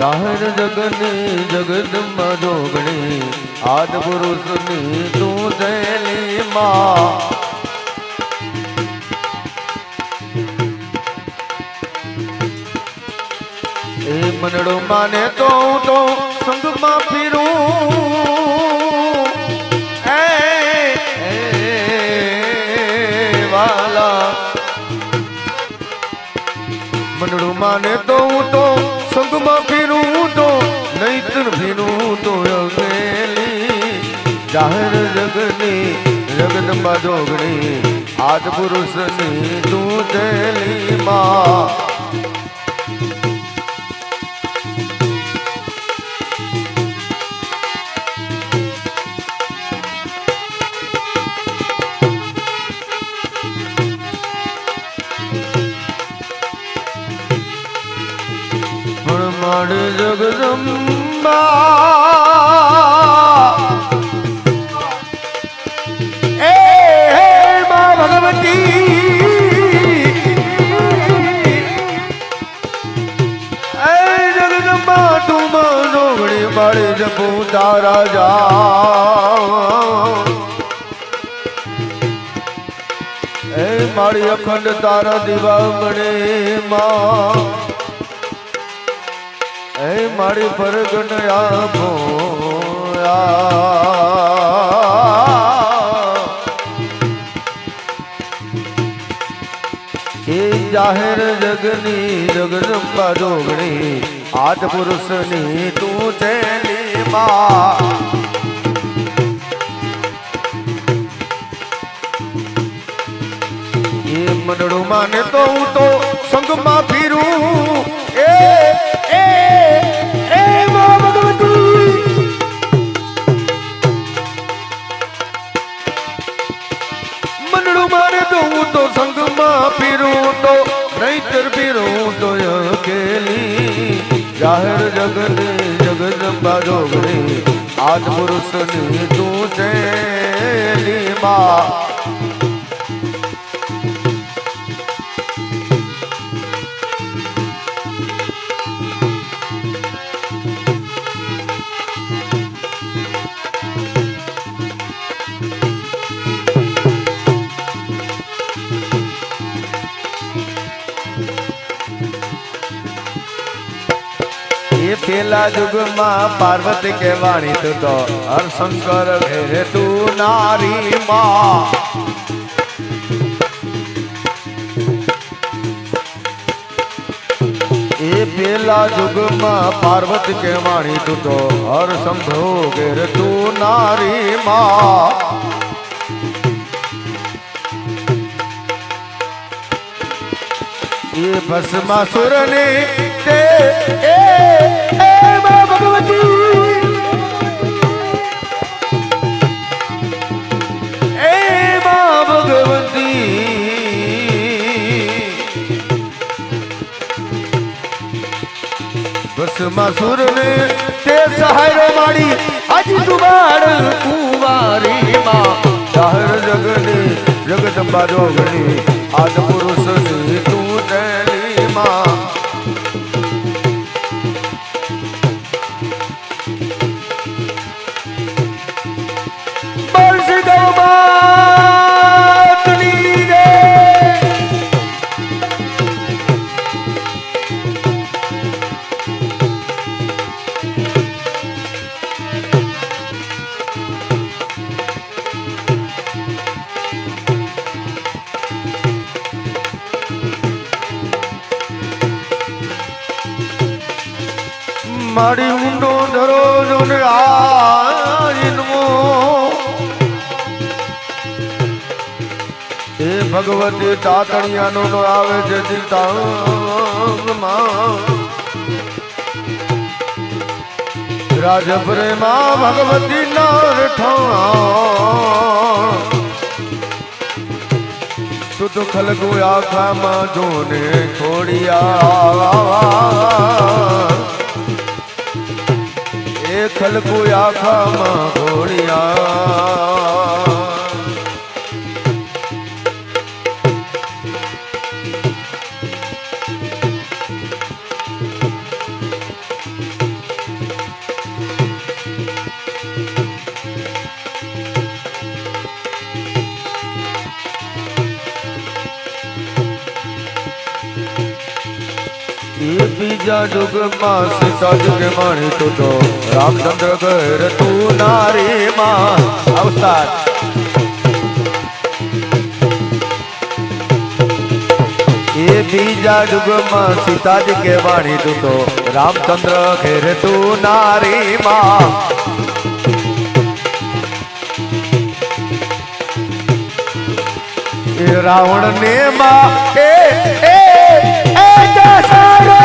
જાહેર જગની જગદંબા જોગણી આદ પુરુષની તું થયેલી માં એ મનડો માને તો હું તો સંગમાં ફીરું એ વાલા મનડો માને તો હું તો સંગમાં ફીરું તો નહીતર ફીરું તો અગેલી જાહેર જગની જગદંબા જોગણી આદ પુરુષની તું થયેલી માં જગદંબા એ મા ભગવતી એ જગદંબા તું જોગણી બાળી જપું તારા જા એ મારી અખંડ તારા દીવા મળે માં એ મારી પરગન આપો એ જાહેર જગની જગદંબા જોગણી આદ પુરુષની તું થયેલી માં એ મનડું માને તો હું તો સંગમાં ફીરું એ તો સંગમાં પીરું તો નહીતર પીરું તો અકેલી જાહેર જગની જગદંબા જોગણી આદ પુરુષની તું થયેલી માં પેલા યુગમાં પાર્વતી કહેવાણી તું તો હરશંકર હે તું નારી માં એ પેલા યુગમાં પાર્વતી કહેવાણી તું તો હરશંભો ઘેર તું નારી માં એ ભસ્માસુર ને તે મા ભગવતી એ મા ભગવતી ભસ્માસુર ને તે સહાયરો માડી હજી તું બાળ કુંવારી માં જાહેર જગની જગદંબા જોગણી આદ પુરુષની તું થયેલી માં મારી ઊંડો ધરો જોને આજનો એ ભગવતી તાતણિયાનો નો આવે છે ચિતામાં રાજ પ્રેમા ભગવતી નારઠા તું તો ખલગુ આખામાં જોને છોડિયા એ ખલગુ આખામાં છોડિયા એ બીજા યુગમાં સીતા યુગે વાણી તું તો રામચંદ્ર ઘેર તું નારી માં અવતાર એ બીજા યુગમાં સીતાજી કે વાણી તું તો રામચંદ્ર ઘેર તું નારી માં રાવણ ને માં એ દશરો